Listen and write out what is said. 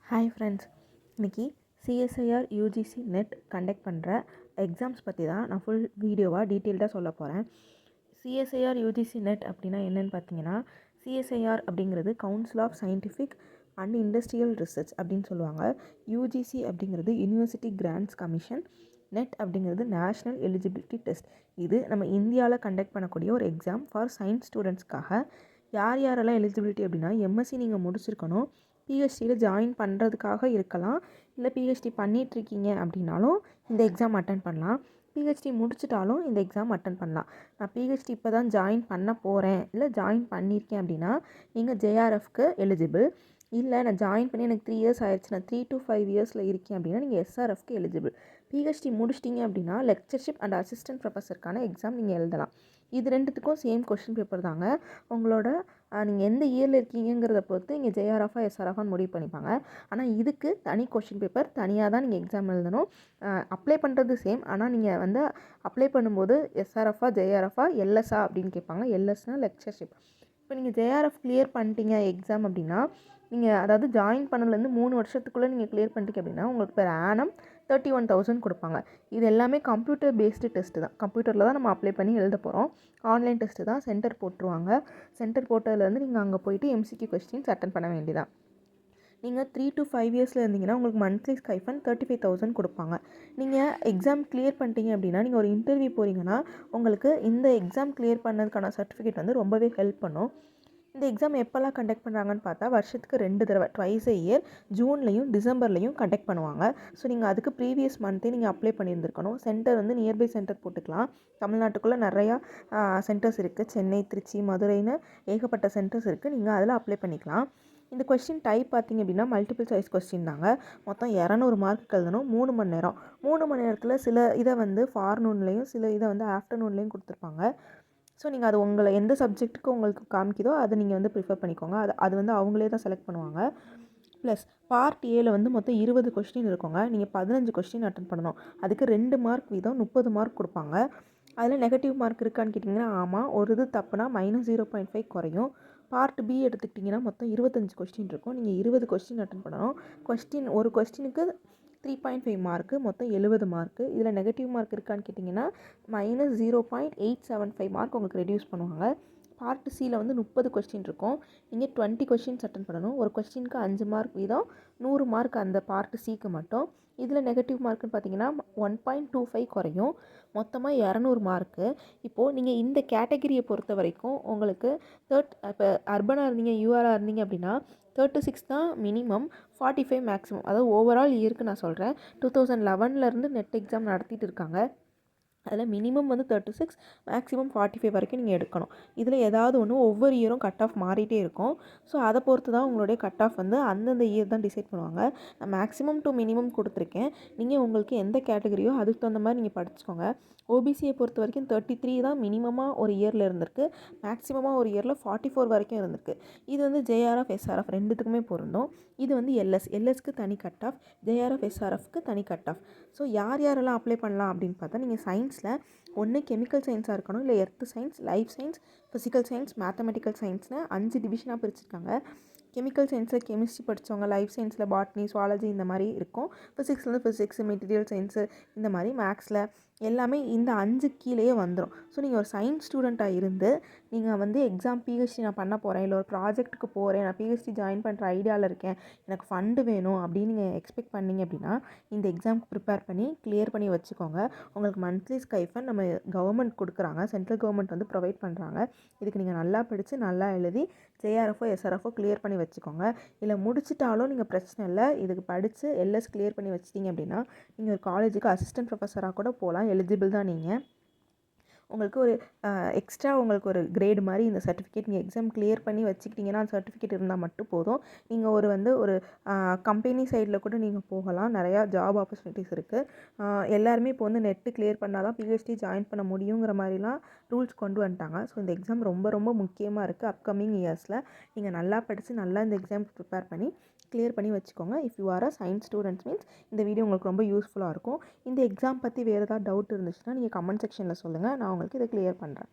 Hi friends, இன்றைக்கி CSIR UGC net conduct பண்ணுற exams பற்றி தான் நான் ஃபுல் வீடியோவாக டீட்டெயில்டாக சொல்ல போகிறேன். சிஎஸ்ஐஆர் யூஜிசி நெட் அப்படின்னா என்னென்னு பார்த்தீங்கன்னா, சிஎஸ்ஐஆர் அப்படிங்கிறது council of scientific and industrial research அப்படின்னு சொல்லுவாங்க. யூஜிசி அப்படிங்கிறது யூனிவர்சிட்டி கிராண்ட்ஸ் கமிஷன். நெட் அப்படிங்கிறது நேஷ்னல் எலிஜிபிலிட்டி டெஸ்ட். இது நம்ம இந்தியாவில் கண்டக்ட் பண்ணக்கூடிய ஒரு எக்ஸாம் ஃபார் சயின்ஸ் ஸ்டூடெண்ட்ஸ்க்காக. யார் யாரெல்லாம் எலிஜிபிலிட்டி அப்படின்னா, எம்எஸ்சி நீங்கள் முடிச்சிருக்கணும், பிஹெச்டியில் ஜாயின் பண்ணுறதுக்காக இருக்கலாம், இல்லை பிஹெச்டி பண்ணிகிட்ருக்கீங்க அப்படின்னாலும் இந்த எக்ஸாம் அட்டன் பண்ணலாம். பிஹெச்டி முடிச்சிட்டாலும் இந்த எக்ஸாம் அட்டன் பண்ணலாம். நான் பிஹெச்டி இப்போ தான் ஜாயின் பண்ண போகிறேன், இல்லை ஜாயின் பண்ணியிருக்கேன் அப்படின்னா நீங்கள் ஜேஆர்எஃப்க்கு எலிஜிபிள். இல்லை நான் ஜாயின் பண்ணி எனக்கு 3 இயர்ஸ் ஆயிடுச்சு, நான் 3 to 5 இயர்ஸில் இருக்கேன் அப்படின்னா நீங்கள் எஸ்ஆர்எஃப்க்கு எலிஜிபிள். பிஹெச்டி முடிச்சிட்டிங்க அப்படின்னா லெக்சர்ஷிப் அண்ட் அசிஸ்டன்ட் ப்ரொஃபஸருக்கான எக்ஸாம் நீங்கள் எழுதலாம். இது ரெண்டுத்துக்கும் சேம் கொஷின் பேப்பர் தாங்க. உங்களோட நீங்கள் எந்த இயரில் இருக்கீங்கிறத பொறுத்து இங்கே ஜேஆர்எஃபா எஸ்ஆர்எஃபான்னு முடிவு பண்ணிப்பாங்க. ஆனால் இதுக்கு தனி கொஷின் பேப்பர் தனியாக தான் நீங்கள் எக்ஸாம் எழுதணும். அப்ளை பண்ணுறது சேம், ஆனால் நீங்கள் வந்து அப்ளை பண்ணும்போது எஸ்ஆர்எஃபா ஜேஆர்எஃபா எல்எஸ்ஆ அப்படின்னு கேட்பாங்க. எல்எஸ்னால் லெக்சர்ஷிப். இப்போ நீங்கள் ஜேஆர்எஃப் கிளியர் பண்ணிட்டீங்க எக்ஸாம் அப்படின்னா, நீங்கள் அதாவது ஜாயின் பண்ணலேருந்து 3 வருஷத்துக்குள்ளே நீங்கள் கிளியர் பண்ணிட்டீங்க அப்படின்னா உங்களுக்கு பெர் ஆனம் 31,000 கொடுப்பாங்க. இது எல்லாமே கம்ப்யூட்டர் பேஸ்டு டெஸ்ட்டு தான். கம்ப்யூட்டரில் தான் நம்ம அப்ளை பண்ணி எழுத போகிறோம். ஆன்லைன் டெஸ்ட்டு தான். சென்டர் போட்டுருவாங்க. சென்டர் போட்டதுலேருந்து நீங்கள் அங்கே போயிட்டு எம்சிக்யூ கொஸ்டின்ஸ் அட்டன் பண்ண வேண்டியதான். நீங்கள் 3 to 5 இயர்ஸில் இருந்தீங்கன்னா உங்களுக்கு மந்த்லி ஸ்கைஃபன் 35,000 கொடுப்பாங்க. நீங்கள் எக்ஸாம் கிளியர் பண்ணிட்டீங்க அப்படின்னா, நீங்கள் ஒரு இன்டர்வியூ போகிறீங்கன்னா உங்களுக்கு இந்த எக்ஸாம் கிளியர் பண்ணதுக்கான சர்டிஃபிகேட் வந்து ரொம்பவே ஹெல்ப் பண்ணும். இந்த எக்ஸாம் எப்போல்லாம் கண்டக்ட் பண்ணுறாங்கன்னு பார்த்தா வருஷத்துக்கு 2 தடவை, ட்வைஸ் a இயர், ஜூன்லையும் டிசம்பர்லையும் கண்டக்ட் பண்ணுவாங்க. ஸோ நீங்கள் அதுக்கு ப்ரீவியஸ் மந்த்தே நீங்கள் அப்ளை பண்ணியிருந்துருக்கணும். சென்டர் வந்து நியர்பை சென்டர் போட்டுக்கலாம். தமிழ்நாட்டுக்குள்ளே நிறையா சென்டர்ஸ் இருக்குது. சென்னை, திருச்சி, மதுரைன்னு ஏகப்பட்ட சென்டர்ஸ் இருக்குது. நீங்கள் அதில் அப்ளை பண்ணிக்கலாம். இந்த கொஸ்டின் டைப் பார்த்திங்க அப்படின்னா மல்டிபிள் சாய்ஸ் கொஸ்டின் தாங்க. மொத்தம் 200 மார்க் எழுதணும். 3 மணி நேரம். 3 மணி நேரத்தில் சில இதை வந்து ஃபார்னூன்லேயும் சில இதை வந்து ஆஃப்டர்நூன்லேயும் கொடுத்துருப்பாங்க. ஸோ நீங்கள் அது உங்களை எந்த சப்ஜெக்ட்டுக்கு உங்களுக்கு காமிக்குதோ அதை நீங்கள் வந்து ப்ரிஃபர் பண்ணிக்கோங்க. அது வந்து அவங்களே தான் செலக்ட் பண்ணுவாங்க. ப்ளஸ் பார்ட் ஏல வந்து மொத்தம் 20 கொஸ்டின் இருக்குங்க. நீங்கள் 15 கொஸ்டின் அட்டன் பண்ணணும். அதுக்கு 2 மார்க் வீதம் 30 மார்க் கொடுப்பாங்க. அதில் நெகட்டிவ் மார்க் இருக்கான்னு கேட்டிங்கன்னா ஆமாம். ஒரு இது தப்புனா -0.5 குறையும். பார்ட் பி எடுத்துக்கிட்டிங்கன்னா மொத்தம் 25 கொஸ்டின் இருக்கும். நீங்கள் 20 கொஸ்டின் அட்டன் பண்ணணும். ஒரு கொஸ்டினுக்கு 3.5 மார்க்கு, மொத்தம் 70 மார்க்கு. இதில் நெகட்டிவ் மார்க் இருக்கான்னு கேட்டிங்கன்னா -0.875 மார்க் உங்களுக்கு ரெடியூஸ் பண்ணுவாங்க. பார்ட் சியில் வந்து 30 கொஸ்டின் இருக்கும். நீங்கள் 20 கொஸ்டின்ஸ் அட்டன் பண்ணணும். ஒரு கொஸ்டினுக்கு 5 மார்க் வீதம் 100 மார்க் அந்த பார்ட் சிக்கு மட்டும். இதில் நெகட்டிவ் மார்க்குன்னு பார்த்தீங்கன்னா 1.25 குறையும். மொத்தமாக 200 மார்க்கு. இப்போது நீங்கள் இந்த கேட்டகிரியை பொறுத்த வரைக்கும் உங்களுக்கு இப்போ அர்பனாக இருந்தீங்க, யூஆராக இருந்தீங்க அப்படின்னா 36 தான் மினிமம், 45 மேக்ஸிமம். அதாவது ஓவரால் இயருக்கு நான் சொல்கிறேன். 2011 நெட் எக்ஸாம் நடத்திட்டு இருக்காங்க. அதில் மினிமம் வந்து 36, மேக்ஸிமம் 45 வரைக்கும் நீங்கள் எடுக்கணும். இதில் ஏதாவது ஒன்று ஒவ்வொரு இயரும் கட் ஆஃப் மாறிட்டே இருக்கும். ஸோ அதை பொறுத்து தான் உங்களுடைய கட் ஆஃப் வந்து அந்தந்த இயர் தான் டிசைட் பண்ணுவாங்க. நான் மேக்ஸிமம் டு மினிமம் கொடுத்துருக்கேன். நீங்கள் உங்களுக்கு எந்த கேட்டகரியோ அதுக்கு தகுந்த மாதிரி நீங்கள் படிச்சுக்கோங்க. ஓபிசியை பொறுத்த வரைக்கும் 33 தான் மினிமமாக ஒரு இயரில் இருந்திருக்கு. மேக்ஸிமமாக ஒரு இயரில் 44 வரைக்கும் இருந்திருக்கு. இது வந்து ஜேஆர்எஃப் எஸ்ஆர்எஃப் ரெண்டுத்துக்குமே பொருந்தும். இது வந்து எல்எஸ்க்கு தனி கட் ஆஃப், ஜேஆர்எஃப் எஸ்ஆர்எஃப்க்கு தனி கட் ஆஃப். ஸோ யாரெல்லாம் அப்ளை பண்ணலாம் அப்படின்னு பார்த்தா, நீங்கள் சயின்ஸில் ஒன்று கெமிக்கல் சயின்ஸாக இருக்கணும், இல்லை earth science, life science, physical science, mathematical சயின்ஸ்னு 5 டிவிஷனாக பிரிச்சிருக்காங்க. கெமிக்கல் சயின்ஸில் கெமிஸ்ட்ரி படித்தவங்க, லைஃப் சயின்ஸில் பாட்னி, சுவாலஜி இந்த மாதிரி இருக்கும். ஃபிசிக்ஸில் ஃபிசிக்ஸ், மெட்டீரியல் சயின்ஸு இந்த மாதிரி, மேக்ஸில் எல்லாமே இந்த 5 கீழேயே வந்துடும். ஸோ நீங்கள் ஒரு சயின்ஸ் ஸ்டூடெண்ட்டாக இருந்து நீங்கள் வந்து எக்ஸாம் பிஹெச்டி நான் பண்ண போகிறேன், இல்லை ஒரு ப்ராஜெக்ட்டுக்கு போகிறேன், நான் பிஹெச்டி ஜாயின் பண்ணுற ஐடியாவில் இருக்கேன், எனக்கு ஃபண்டு வேணும் அப்படின்னு நீங்கள் எக்ஸ்பெக்ட் பண்ணிங்க அப்படின்னா இந்த எக்ஸாமுக்கு ப்ரிப்பேர் பண்ணி கிளியர் பண்ணி வச்சுக்கோங்க. உங்களுக்கு மந்த்லி ஸ்கைஃபன் நம்ம கவர்மெண்ட் கொடுக்குறாங்க, சென்ட்ரல் கவர்மெண்ட் வந்து ப்ரொவைட் பண்ணுறாங்க. இதுக்கு நீங்கள் நல்லா படித்து நல்லா எழுதி ஜேஆர்எஃப்ஓ எஸ்ஆர்எஃப்ஓ கிளியர் பண்ணி வச்சுக்கோங்க. இல்லை முடிச்சிட்டாலும் நீங்கள் பிரச்சனை இல்லை. இதுக்கு படித்து எல்எஸ் கிளியர் பண்ணி வச்சிட்டிங்க அப்படின்னா நீங்கள் ஒரு காலேஜுக்கு அசிஸ்டன்ட் ப்ரொஃபஸராக கூட போகலாம். எலிஜிபிள் தான் நீங்கள். உங்களுக்கு ஒரு எக்ஸ்ட்ரா உங்களுக்கு ஒரு கிரேடு மாதிரி இந்த சர்டிஃபிகேட் நீங்கள் எக்ஸாம் கிளியர் பண்ணி வச்சுக்கிட்டிங்கன்னா அந்த சர்டிஃபிகேட் இருந்தால் மட்டும் போதும். நீங்கள் ஒரு கம்பெனி சைடில் கூட நீங்கள் போகலாம். நிறையா ஜாப் ஆப்பர்ச்சுனிட்டிஸ் இருக்குது. எல்லாருமே இப்போ வந்து நெட்டு கிளியர் பண்ணால் தான் பிஹெச்டி ஜாயின் பண்ண முடியுங்கிற மாதிரிலாம் ரூல்ஸ் கொண்டு வந்துட்டாங்க. ஸோ இந்த எக்ஸாம் ரொம்ப ரொம்ப முக்கியமாக இருக்குது. அப்கமிங் இயர்ஸில் நீங்கள் நல்லா படித்து நல்லா இந்த எக்ஸாமுக்கு ப்ரிப்பேர் பண்ணி கிளியர் பண்ணி வச்சுக்கோங்க. If you are a science students means இந்த வீடியோ உங்களுக்கு ரொம்ப யூஸ்ஃபுல்லாக இருக்கும். இந்த எக்ஸாம் பற்றி வேறு ஏதாவது டவுட் இருந்துச்சுன்னா நீங்கள் கமெண்ட் செக்ஷனில் சொல்லுங்கள். நான் உங்களுக்கு இதை கிளியர் பண்ணுறேன்.